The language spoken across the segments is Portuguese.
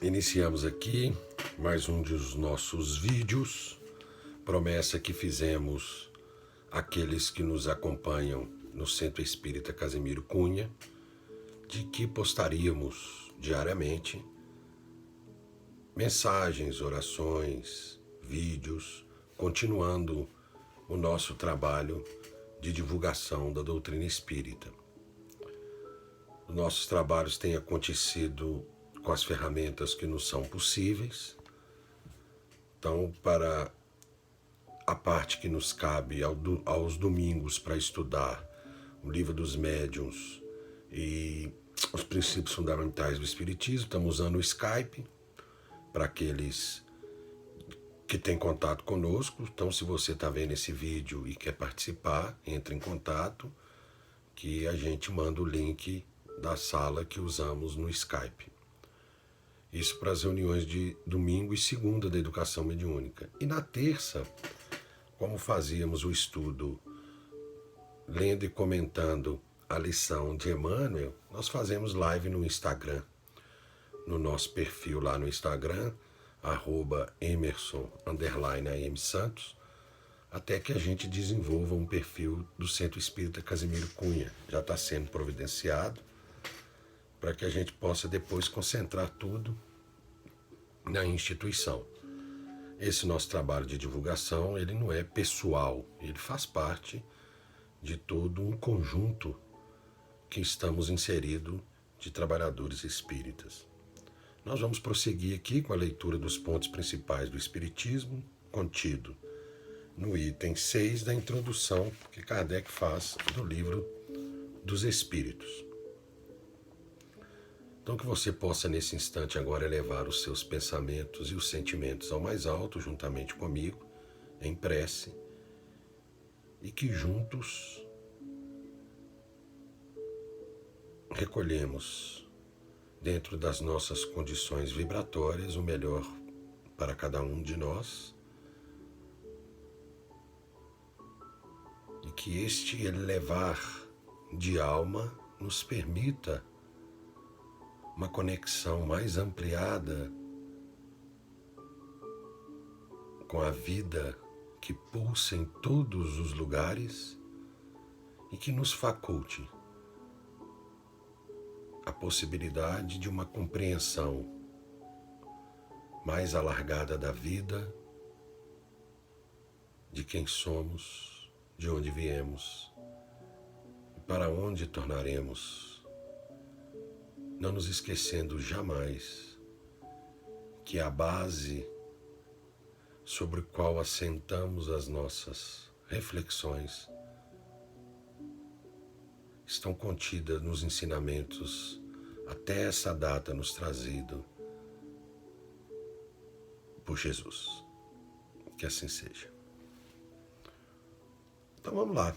Iniciamos aqui mais um dos nossos vídeos, promessa que fizemos àqueles que nos acompanham no Centro Espírita Casimiro Cunha, de que postaríamos diariamente mensagens, orações, vídeos, continuando o nosso trabalho de divulgação da doutrina espírita. Os nossos trabalhos têm acontecido com as ferramentas que nos são possíveis. Então, para a parte que nos cabe aos domingos para estudar o Livro dos Médiuns e os princípios fundamentais do Espiritismo, estamos usando o Skype para aqueles que têm contato conosco. Então, se você está vendo esse vídeo e quer participar, entre em contato, que a gente manda o link da sala que usamos no Skype. Isso para as reuniões de domingo e segunda da educação mediúnica. E na terça, como fazíamos o estudo lendo e comentando a lição de Emmanuel, nós fazemos live no Instagram, no nosso perfil lá no Instagram, @Emerson_AM Santos, até que a gente desenvolva um perfil do Centro Espírita Casimiro Cunha. Já está sendo providenciado, para que a gente possa depois concentrar tudo na instituição. Esse nosso trabalho de divulgação, ele não é pessoal, ele faz parte de todo um conjunto que estamos inseridos de trabalhadores espíritas. Nós vamos prosseguir aqui com a leitura dos pontos principais do Espiritismo, contido no item 6 da introdução que Kardec faz do Livro dos Espíritos. Então, que você possa, nesse instante agora, elevar os seus pensamentos e os sentimentos ao mais alto, juntamente comigo, em prece, e que juntos recolhemos, dentro das nossas condições vibratórias, o melhor para cada um de nós, e que este elevar de alma nos permita uma conexão mais ampliada com a vida que pulsa em todos os lugares e que nos faculte a possibilidade de uma compreensão mais alargada da vida, de quem somos, de onde viemos e para onde tornaremos, não nos esquecendo jamais que a base sobre a qual assentamos as nossas reflexões estão contidas nos ensinamentos até essa data nos trazido por Jesus. Que assim seja. Então vamos lá.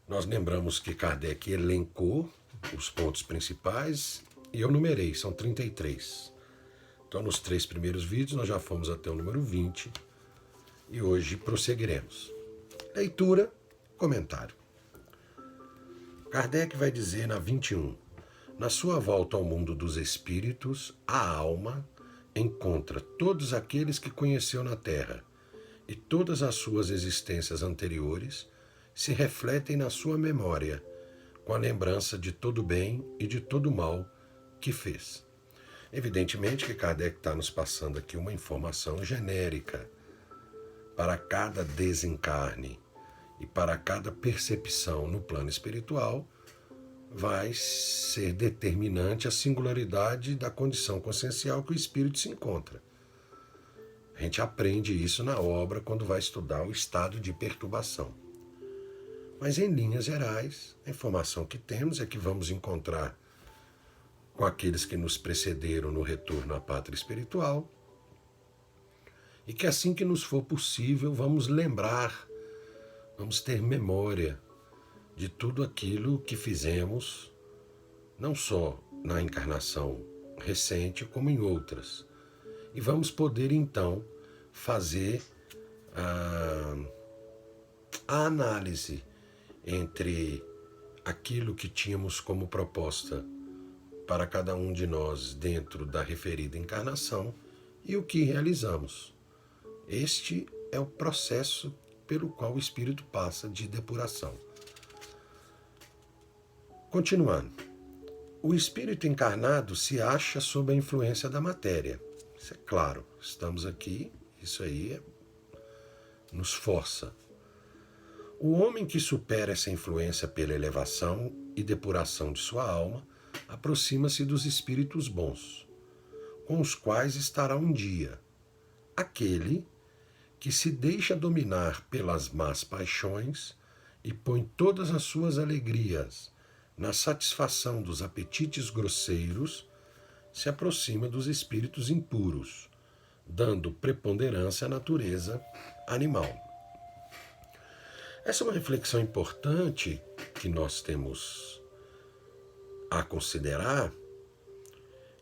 Nós lembramos que Kardec elencou os pontos principais e eu numerei, são 33. Então nos 3 primeiros vídeos nós já fomos até o número 20 e hoje prosseguiremos. Leitura, comentário. Kardec vai dizer na 21: na sua volta ao mundo dos espíritos, a alma encontra todos aqueles que conheceu na Terra e todas as suas existências anteriores se refletem na sua memória com a lembrança de todo bem e de todo mal que fez. Evidentemente que Kardec está nos passando aqui uma informação genérica para cada desencarne e para cada percepção no plano espiritual. Vai ser determinante a singularidade da condição consciencial que o espírito se encontra. A gente aprende isso na obra quando vai estudar o estado de perturbação. Mas em linhas gerais, a informação que temos é que vamos encontrar com aqueles que nos precederam no retorno à pátria espiritual e que assim que nos for possível vamos lembrar, vamos ter memória de tudo aquilo que fizemos, não só na encarnação recente como em outras. E vamos poder então fazer a análise entre aquilo que tínhamos como proposta para cada um de nós dentro da referida encarnação e o que realizamos. Este é o processo pelo qual o espírito passa de depuração. Continuando. O espírito encarnado se acha sob a influência da matéria. Isso é claro, estamos aqui, isso aí nos força. O homem que supera essa influência pela elevação e depuração de sua alma aproxima-se dos espíritos bons, com os quais estará um dia. Aquele que se deixa dominar pelas más paixões e põe todas as suas alegrias na satisfação dos apetites grosseiros, se aproxima dos espíritos impuros, dando preponderância à natureza animal. Essa é uma reflexão importante que nós temos a considerar,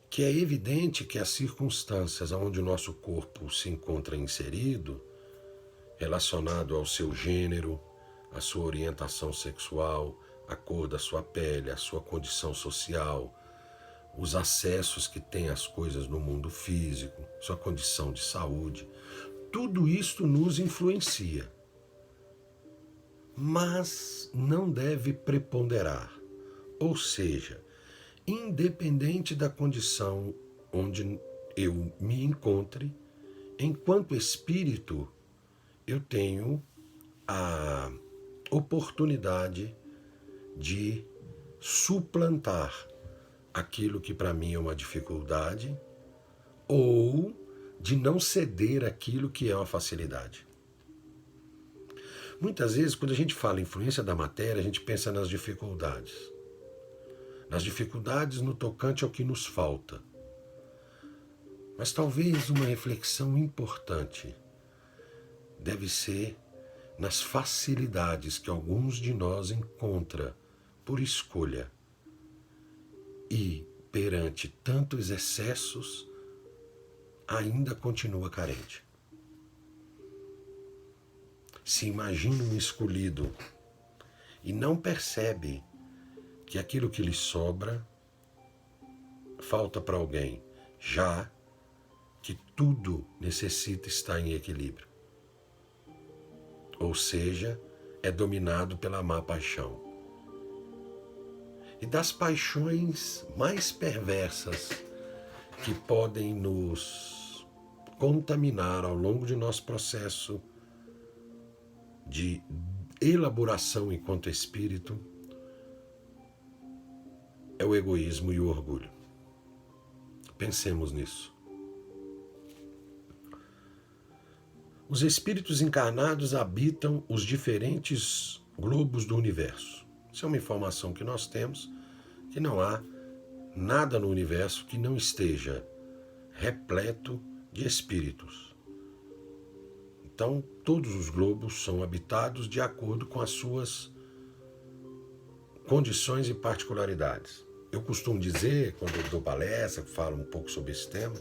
que é evidente que as circunstâncias onde o nosso corpo se encontra inserido, relacionado ao seu gênero, à sua orientação sexual, a cor da sua pele, a sua condição social, os acessos que tem às coisas no mundo físico, sua condição de saúde, tudo isto nos influencia. Mas não deve preponderar, ou seja, independente da condição onde eu me encontre, enquanto espírito, eu tenho a oportunidade de suplantar aquilo que para mim é uma dificuldade ou de não ceder aquilo que é uma facilidade. Muitas vezes, quando a gente fala influência da matéria, a gente pensa nas dificuldades. Nas dificuldades no tocante ao que nos falta. Mas talvez uma reflexão importante deve ser nas facilidades que alguns de nós encontram por escolha e, perante tantos excessos, ainda continua carente. Se imagina um escolhido e não percebe que aquilo que lhe sobra falta para alguém, já que tudo necessita estar em equilíbrio. Ou seja, é dominado pela má paixão. E das paixões mais perversas que podem nos contaminar ao longo de nosso processo de elaboração enquanto espírito, é o egoísmo e o orgulho. Pensemos nisso. Os espíritos encarnados habitam os diferentes globos do universo. Isso é uma informação que nós temos, que não há nada no universo que não esteja repleto de espíritos. Então, todos os globos são habitados de acordo com as suas condições e particularidades. Eu costumo dizer, quando eu dou palestra, falo um pouco sobre esse tema,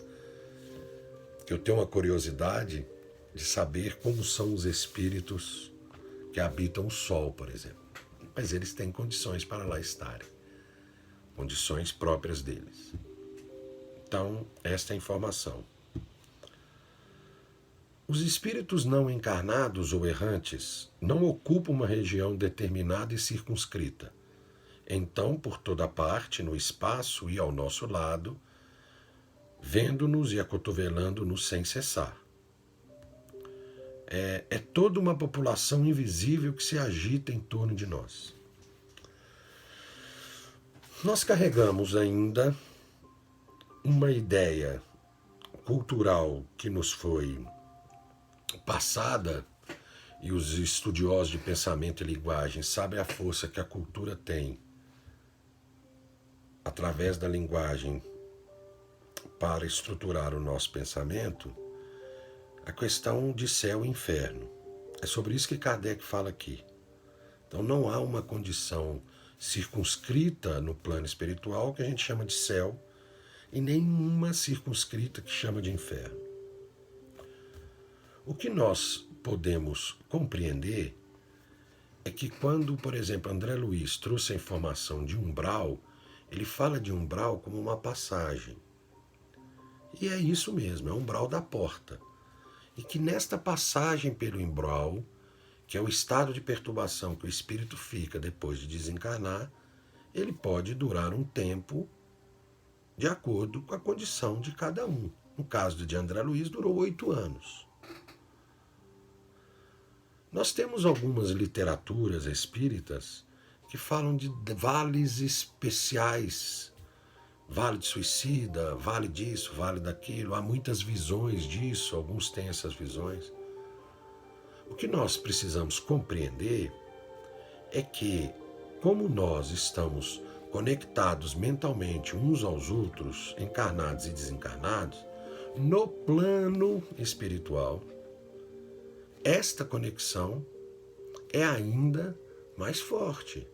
que eu tenho uma curiosidade de saber como são os espíritos que habitam o Sol, por exemplo. Mas eles têm condições para lá estarem, condições próprias deles. Então, esta é a informação. Os espíritos não encarnados ou errantes não ocupam uma região determinada e circunscrita. Então, por toda parte, no espaço e ao nosso lado, vendo-nos e acotovelando-nos sem cessar. É toda uma população invisível que se agita em torno de nós. Nós carregamos ainda uma ideia cultural que nos foi passada, e os estudiosos de pensamento e linguagem sabem a força que a cultura tem através da linguagem para estruturar o nosso pensamento, a questão de céu e inferno. É sobre isso que Kardec fala aqui. Então não há uma condição circunscrita no plano espiritual que a gente chama de céu e nenhuma circunscrita que chama de inferno. O que nós podemos compreender é que quando, por exemplo, André Luiz trouxe a informação de umbral, ele fala de umbral como uma passagem. E é isso mesmo, é o umbral da porta. E que nesta passagem pelo umbral, que é o estado de perturbação que o espírito fica depois de desencarnar, ele pode durar um tempo de acordo com a condição de cada um. No caso de André Luiz, durou 8 anos. Nós temos algumas literaturas espíritas que falam de vales especiais, vale de suicida, vale disso, vale daquilo. Há muitas visões disso, alguns têm essas visões. O que nós precisamos compreender é que, como nós estamos conectados mentalmente uns aos outros, encarnados e desencarnados, no plano espiritual, esta conexão é ainda mais forte.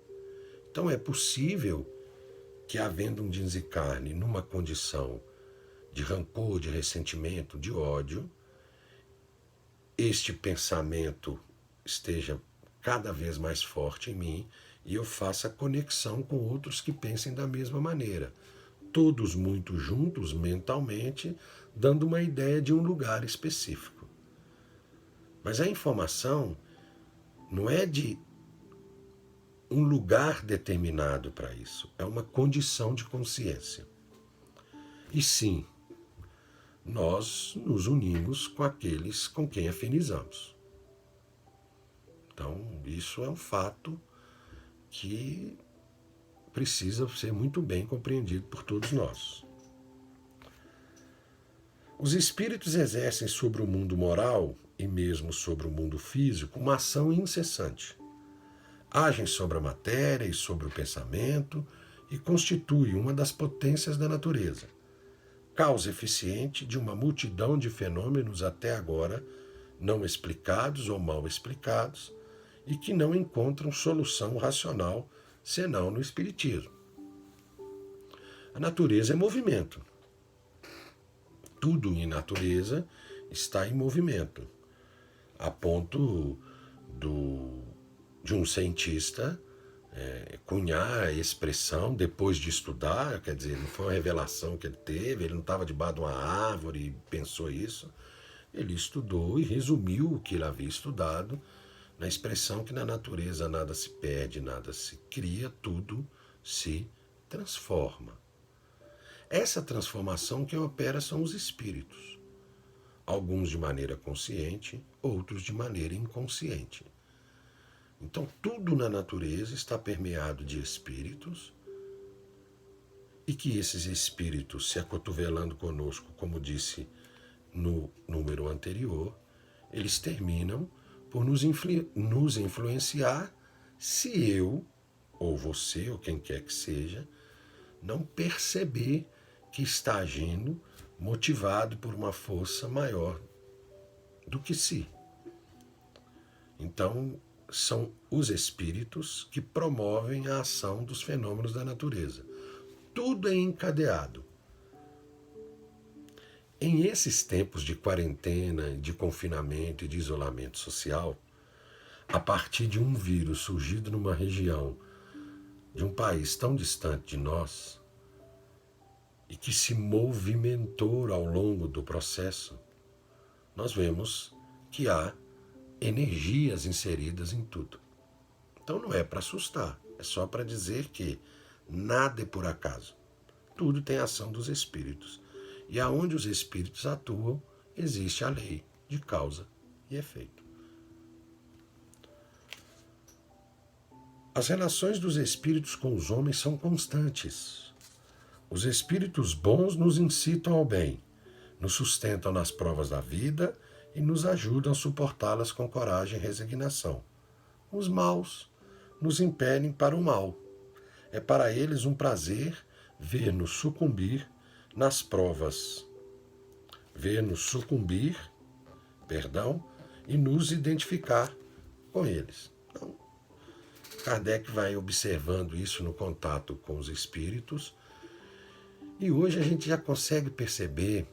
Então é possível que, havendo um desencarne numa condição de rancor, de ressentimento, de ódio, este pensamento esteja cada vez mais forte em mim e eu faça conexão com outros que pensem da mesma maneira. Todos muito juntos mentalmente, dando uma ideia de um lugar específico. Mas a informação não é de um lugar determinado para isso, é uma condição de consciência. E sim, nós nos unimos com aqueles com quem afinizamos. Então, isso é um fato que precisa ser muito bem compreendido por todos nós. Os espíritos exercem sobre o mundo moral e mesmo sobre o mundo físico uma ação incessante. Agem sobre a matéria e sobre o pensamento e constituem uma das potências da natureza, causa eficiente de uma multidão de fenômenos até agora não explicados ou mal explicados e que não encontram solução racional senão no espiritismo. A natureza é movimento. Tudo em natureza está em movimento, a ponto de um cientista cunhar a expressão depois de estudar, quer dizer, não foi uma revelação que ele teve, ele não estava debaixo de uma árvore e pensou isso, ele estudou e resumiu o que ele havia estudado na expressão que na natureza nada se perde, nada se cria, tudo se transforma. Essa transformação que opera são os espíritos, alguns de maneira consciente, outros de maneira inconsciente. Então, tudo na natureza está permeado de espíritos e que esses espíritos, se acotovelando conosco, como disse no número anterior, eles terminam por nos influenciar se eu, ou você, ou quem quer que seja, não perceber que está agindo motivado por uma força maior do que si. Então, são os espíritos que promovem a ação dos fenômenos da natureza. Tudo é encadeado. Em esses tempos de quarentena, de confinamento e de isolamento social, a partir de um vírus surgido numa região de um país tão distante de nós e que se movimentou ao longo do processo, nós vemos que há energias inseridas em tudo. Então não é para assustar, é só para dizer que nada é por acaso. Tudo tem ação dos espíritos. E aonde os espíritos atuam, existe a lei de causa e efeito. As relações dos espíritos com os homens são constantes. Os espíritos bons nos incitam ao bem, nos sustentam nas provas da vida e nos ajudam a suportá-las com coragem e resignação. Os maus nos impelem para o mal. É para eles um prazer ver-nos sucumbir nas provas. Ver-nos sucumbir, e nos identificar com eles. Então, Kardec vai observando isso no contato com os espíritos e hoje a gente já consegue perceber,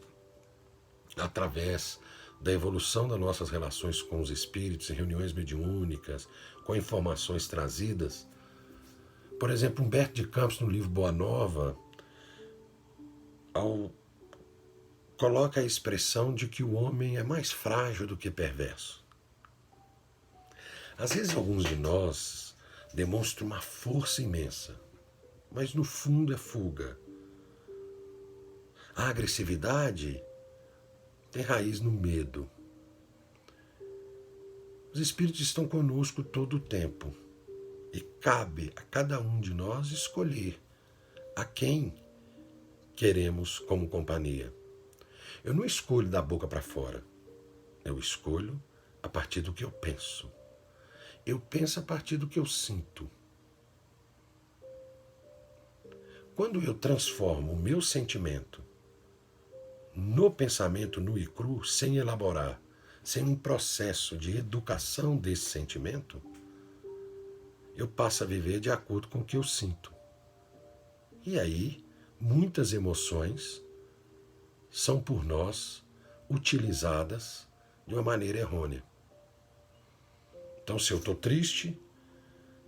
através da evolução das nossas relações com os espíritos, em reuniões mediúnicas, com informações trazidas Por exemplo, Humberto de Campos, no livro Boa Nova, coloca a expressão de que o homem é mais frágil do que perverso. Às vezes, alguns de nós demonstram uma força imensa, mas no fundo é fuga. A agressividade tem raiz no medo. Os espíritos estão conosco todo o tempo e cabe a cada um de nós escolher a quem queremos como companhia. Eu não escolho da boca para fora, eu escolho a partir do que eu penso. Eu penso a partir do que eu sinto. Quando eu transformo o meu sentimento no pensamento nu e cru, sem elaborar, sem um processo de educação desse sentimento, eu passo a viver de acordo com o que eu sinto. E aí, muitas emoções são por nós utilizadas de uma maneira errônea. Então, se eu estou triste,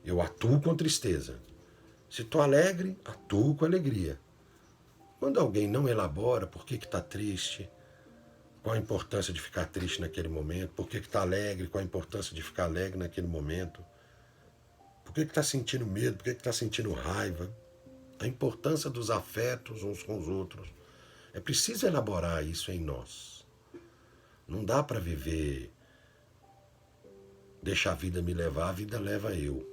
eu atuo com tristeza. Se estou alegre, atuo com alegria. Quando alguém não elabora por que está triste, qual a importância de ficar triste naquele momento, por que está alegre, qual a importância de ficar alegre naquele momento, por que está sentindo medo, por que está sentindo raiva, a importância dos afetos uns com os outros. É preciso elaborar isso em nós. Não dá para viver, deixar a vida me levar, a vida leva eu.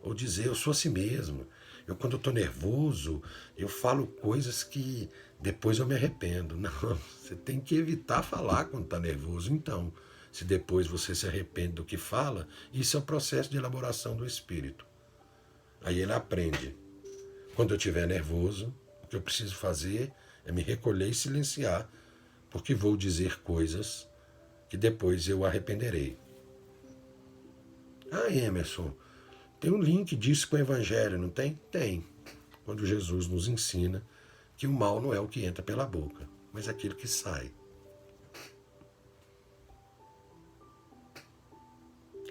Ou dizer, eu sou assim mesmo. Eu, quando estou nervoso, eu falo coisas que depois eu me arrependo. Não, você tem que evitar falar quando está nervoso. Então, se depois você se arrepende do que fala, isso é o processo de elaboração do espírito. Aí ele aprende. Quando eu estiver nervoso, o que eu preciso fazer é me recolher e silenciar, porque vou dizer coisas que depois eu arrependerei. Ah, Emerson, tem um link disso com o Evangelho, não tem? Tem. Quando Jesus nos ensina que o mal não é o que entra pela boca, mas aquilo que sai.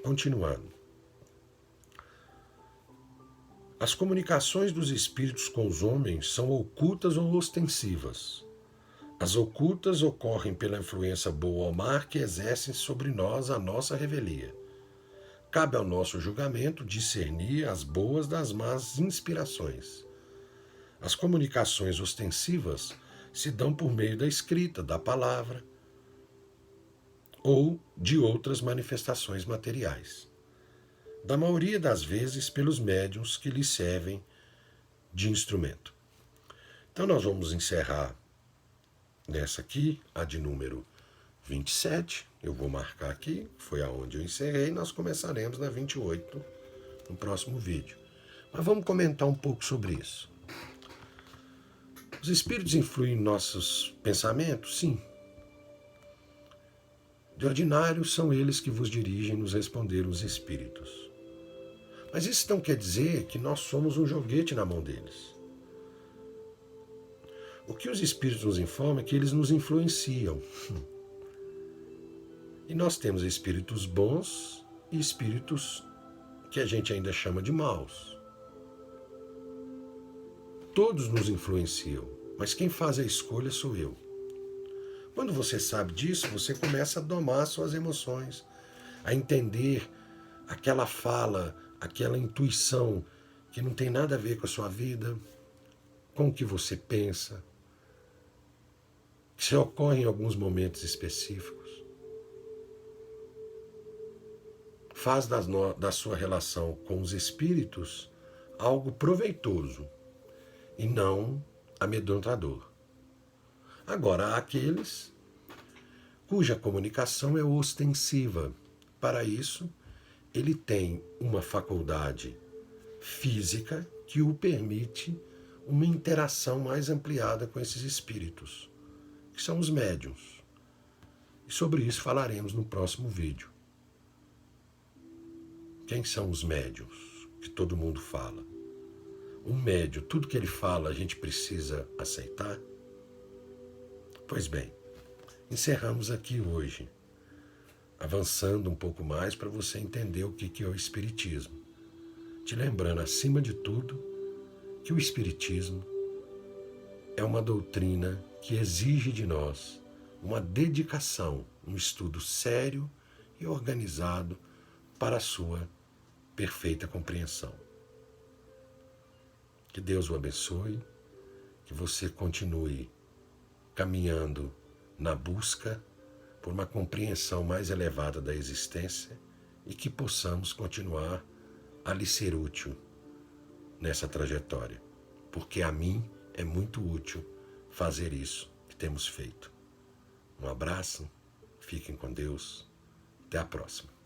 Continuando. As comunicações dos espíritos com os homens são ocultas ou ostensivas. As ocultas ocorrem pela influência boa ou má que exercem sobre nós a nossa revelia. Cabe ao nosso julgamento discernir as boas das más inspirações. As comunicações ostensivas se dão por meio da escrita, da palavra ou de outras manifestações materiais. Da maioria das vezes pelos médiuns que lhes servem de instrumento. Então nós vamos encerrar nessa aqui, a de número 27, eu vou marcar aqui, foi aonde eu encerrei, nós começaremos na 28 no próximo vídeo. Mas vamos comentar um pouco sobre isso. Os espíritos influem em nossos pensamentos? Sim. De ordinário, são eles que vos dirigem, nos responderam os espíritos. Mas isso não quer dizer que nós somos um joguete na mão deles. O que os espíritos nos informam é que eles nos influenciam. E nós temos espíritos bons e espíritos que a gente ainda chama de maus. Todos nos influenciam, mas quem faz a escolha sou eu. Quando você sabe disso, você começa a domar suas emoções, a entender aquela fala, aquela intuição que não tem nada a ver com a sua vida, com o que você pensa, que se ocorre em alguns momentos específicos. Faz da sua relação com os espíritos algo proveitoso e não amedrontador. Agora, há aqueles cuja comunicação é ostensiva. Para isso, ele tem uma faculdade física que o permite uma interação mais ampliada com esses espíritos, que são os médiuns. E sobre isso falaremos no próximo vídeo. Quem são os médiuns que todo mundo fala? Um médium, tudo que ele fala a gente precisa aceitar? Pois bem, encerramos aqui hoje, avançando um pouco mais para você entender o que é o Espiritismo. te lembrando, acima de tudo, que o Espiritismo é uma doutrina que exige de nós uma dedicação, um estudo sério e organizado para a sua perfeita compreensão. Que Deus o abençoe, que você continue caminhando na busca por uma compreensão mais elevada da existência e que possamos continuar a lhe ser útil nessa trajetória, porque a mim é muito útil fazer isso que temos feito. Um abraço, fiquem com Deus, até a próxima.